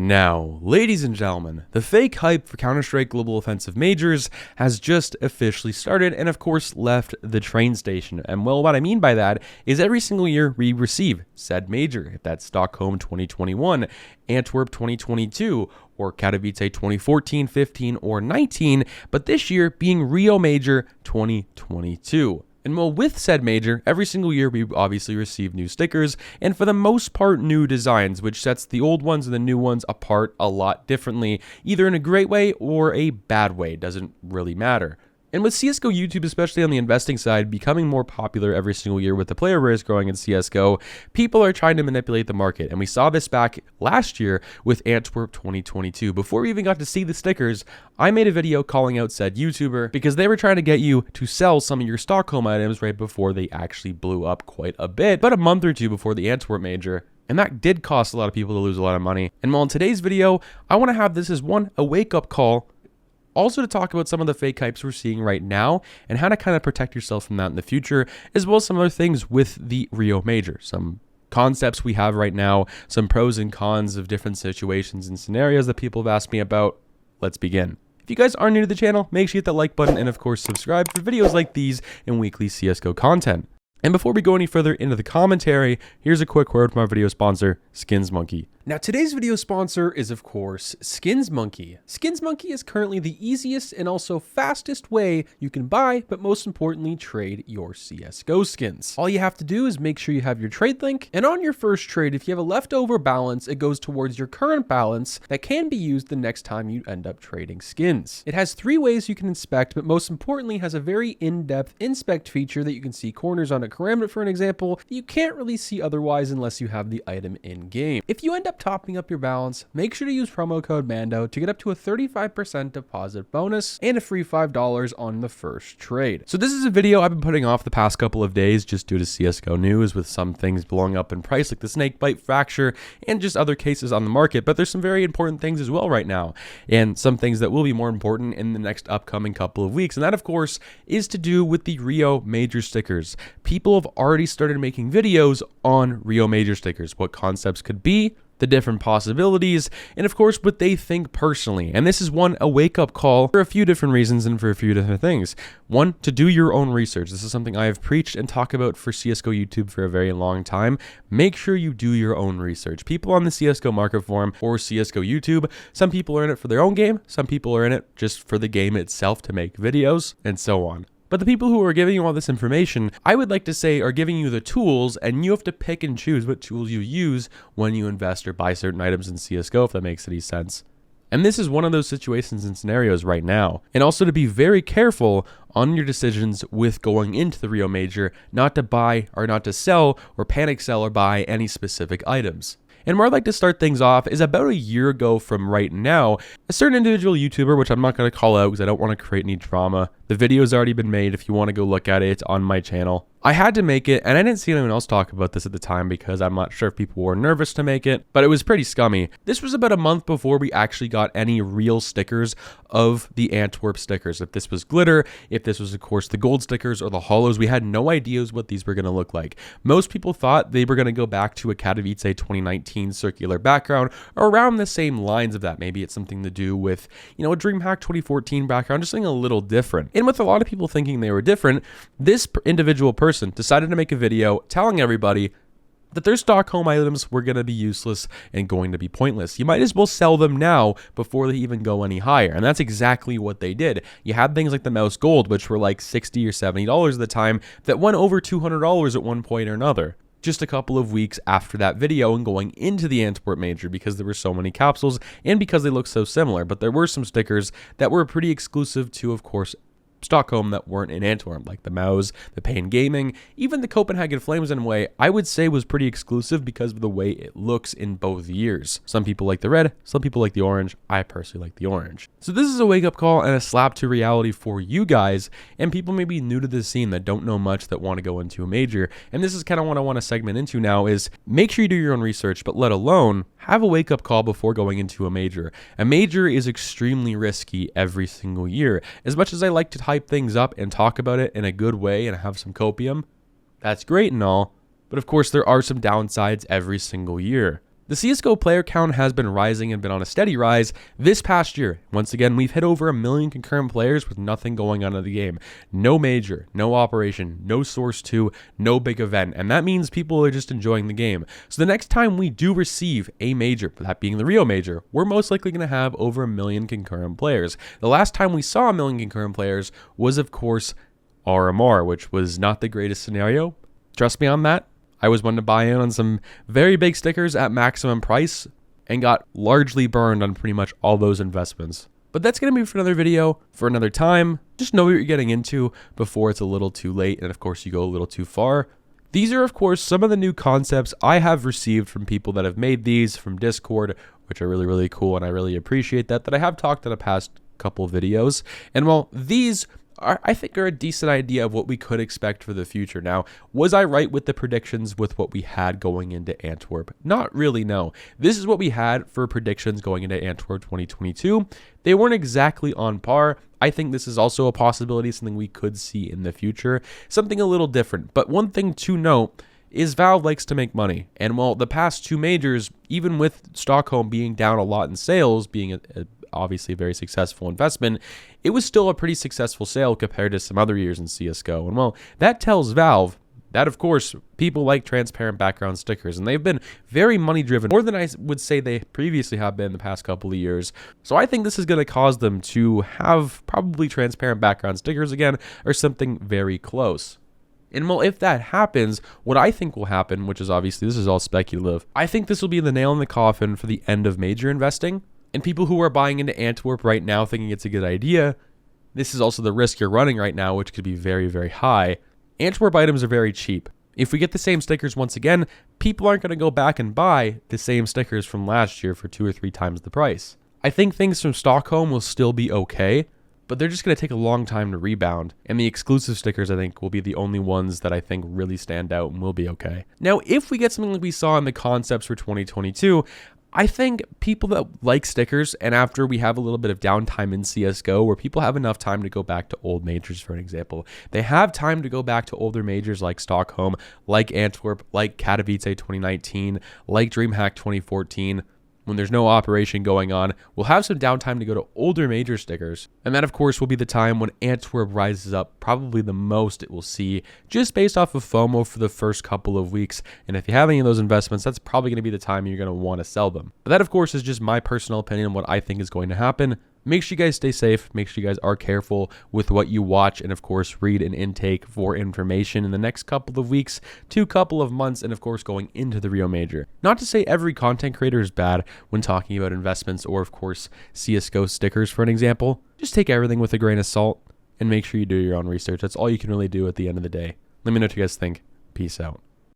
Now, ladies and gentlemen, the fake hype for Counter-Strike Global Offensive Majors has just officially started and of course left the train station. And well, what I mean by that is every single year we receive said major, if that's Stockholm 2021, Antwerp 2022, or Katowice 2014, 15, or 19, but this year being Rio Major 2022. And well, with said major, every single year we obviously receive new stickers, and for the most part new designs, which sets the old ones and the new ones apart a lot differently, either in a great way or a bad way, doesn't really matter. And with CSGO YouTube, especially on the investing side, becoming more popular every single year with the player base growing in CSGO, people are trying to manipulate the market. And we saw this back last year with Antwerp 2022. Before we even got to see the stickers, I made a video calling out said YouTuber because they were trying to get you to sell some of your Stockholm items right before they actually blew up quite a bit, but a month or two before the Antwerp major. And that did cost a lot of people to lose a lot of money. And well, in today's video, I want to have this as a wake-up call, also to talk about some of the fake hypes we're seeing right now and how to kind of protect yourself from that in the future, as well as some other things with the Rio Major. Some concepts we have right now, some pros and cons of different situations and scenarios that people have asked me about. Let's begin. If you guys are new to the channel, make sure you hit that like button and of course subscribe for videos like these and weekly CSGO content. And before we go any further into the commentary, here's a quick word from our video sponsor, SkinsMonkey. Now, today's video sponsor is, of course, SkinsMonkey. SkinsMonkey is currently the easiest and also fastest way you can buy, but most importantly, trade your CSGO skins. All you have to do is make sure you have your trade link, and on your first trade, if you have a leftover balance, it goes towards your current balance that can be used the next time you end up trading skins. It has 3 ways you can inspect, but most importantly, has a very in-depth inspect feature that you can see corners on a karambit, for an example, that you can't really see otherwise unless you have the item in-game. If you end up topping up your balance, make sure to use promo code MANDO to get up to a 35% deposit bonus and a free $5 on the first trade. So this is a video I've been putting off the past couple of days just due to CSGO news, with some things blowing up in price like the snakebite fracture and just other cases on the market, but there's some very important things as well right now, and some things that will be more important in the next upcoming couple of weeks, and that of course is to do with the Rio Major stickers. People have already started making videos on Rio Major stickers, what concepts could be, the different possibilities, and of course what they think personally. And this is a wake-up call for a few different reasons and for a few different things. One, to do your own research. This is something I have preached and talked about for CSGO YouTube for a very long time. Make sure you do your own research. People on the CSGO market forum or CSGO YouTube, some people are in it for their own game, some people are in it just for the game itself to make videos, and so on. But the people who are giving you all this information, I would like to say, are giving you the tools, and you have to pick and choose what tools you use when you invest or buy certain items in CSGO, if that makes any sense. And this is one of those situations and scenarios right now. And also to be very careful on your decisions with going into the Rio Major, not to buy or not to sell or panic sell or buy any specific items. And where I'd like to start things off is about a year ago from right now, a certain individual YouTuber, which I'm not going to call out because I don't want to create any drama. The video's already been made if you want to go look at it, it's on my channel. I had to make it, and I didn't see anyone else talk about this at the time because I'm not sure if people were nervous to make it, but it was pretty scummy. This was about a month before we actually got any real stickers of the Antwerp stickers. If this was glitter, if this was of course the gold stickers or the hollows, we had no ideas what these were going to look like. Most people thought they were going to go back to a Katowice 2019 circular background or around the same lines of that. Maybe it's something to do with, a DreamHack 2014 background, just something a little different. And with a lot of people thinking they were different, this individual person decided to make a video telling everybody that their Stockholm items were going to be useless and going to be pointless. You might as well sell them now before they even go any higher. And that's exactly what they did. You had things like the mouse gold, which were like $60 or $70 at the time, that went over $200 at one point or another. Just a couple of weeks after that video and going into the Antwerp Major, because there were so many capsules and because they look so similar. But there were some stickers that were pretty exclusive to, of course, Stockholm that weren't in Antwerp, like the Mouse, the Pain Gaming, even the Copenhagen Flames in a way, I would say was pretty exclusive because of the way it looks in both years. Some people like the red, some people like the orange. I personally like the orange. So this is a wake-up call and a slap to reality for you guys and people maybe new to the scene that don't know much that want to go into a major. And this is kind of what I want to segment into now is make sure you do your own research, but let alone have a wake-up call before going into a major. A major is extremely risky every single year. As much as I like to hype things up and talk about it in a good way and have some copium, that's great and all, but of course there are some downsides every single year. The CSGO player count has been rising and been on a steady rise this past year. Once again, we've hit over 1 million concurrent players with nothing going on in the game. No major, no operation, no source 2, no big event, and that means people are just enjoying the game. So the next time we do receive a major, that being the RIO major, we're most likely going to have over 1 million concurrent players. The last time we saw 1 million concurrent players was, of course, RMR, which was not the greatest scenario. Trust me on that. I was one to buy in on some very big stickers at maximum price and got largely burned on pretty much all those investments. But that's going to be for another video, for another time. Just know what you're getting into before it's a little too late and of course you go a little too far. These are of course some of the new concepts I have received from people that have made these from Discord, which are really, really cool, and I really appreciate that I have talked in the past couple of videos. And well, these I think are a decent idea of what we could expect for the future. Now, was I right with the predictions with what we had going into Antwerp? Not really, no. This is what we had for predictions going into Antwerp 2022. They weren't exactly on par. I think this is also a possibility, something we could see in the future, something a little different. But one thing to note is Valve likes to make money. And while the past 2 majors, even with Stockholm being down a lot in sales, being obviously a very successful investment, it was still a pretty successful sale compared to some other years in CSGO. And well, that tells Valve that, of course, people like transparent background stickers, and they've been very money driven, more than I would say they previously have been the past couple of years. So I think this is going to cause them to have probably transparent background stickers again, or something very close. And well, if that happens, what I think will happen, which is obviously, this is all speculative, I think this will be the nail in the coffin for the end of major investing. And people who are buying into Antwerp right now thinking it's a good idea, this is also the risk you're running right now, which could be very, very high. Antwerp items are very cheap. If we get the same stickers once again, people aren't going to go back and buy the same stickers from last year for 2 or 3 times the price. I think things from Stockholm will still be okay, but they're just going to take a long time to rebound. And the exclusive stickers, I think, will be the only ones that I think really stand out and will be okay. Now, if we get something like we saw in the concepts for 2022, I think people that like stickers, and after we have a little bit of downtime in CSGO where people have enough time to go back to old majors, for an example, they have time to go back to older majors like Stockholm, like Antwerp, like Katowice 2019, like DreamHack 2014, when there's no operation going on, we'll have some downtime to go to older major stickers. And that, of course, will be the time when Antwerp rises up probably the most it will see, just based off of FOMO for the first couple of weeks. And if you have any of those investments, that's probably going to be the time you're going to want to sell them. But that, of course, is just my personal opinion on what I think is going to happen. Make sure you guys stay safe. Make sure you guys are careful with what you watch, and of course read and intake for information in the next couple of weeks to couple of months, and of course going into the RIO major. Not to say every content creator is bad when talking about investments or of course CSGO stickers for an example. Just take everything with a grain of salt and make sure you do your own research. That's all you can really do at the end of the day. Let me know what you guys think. Peace out.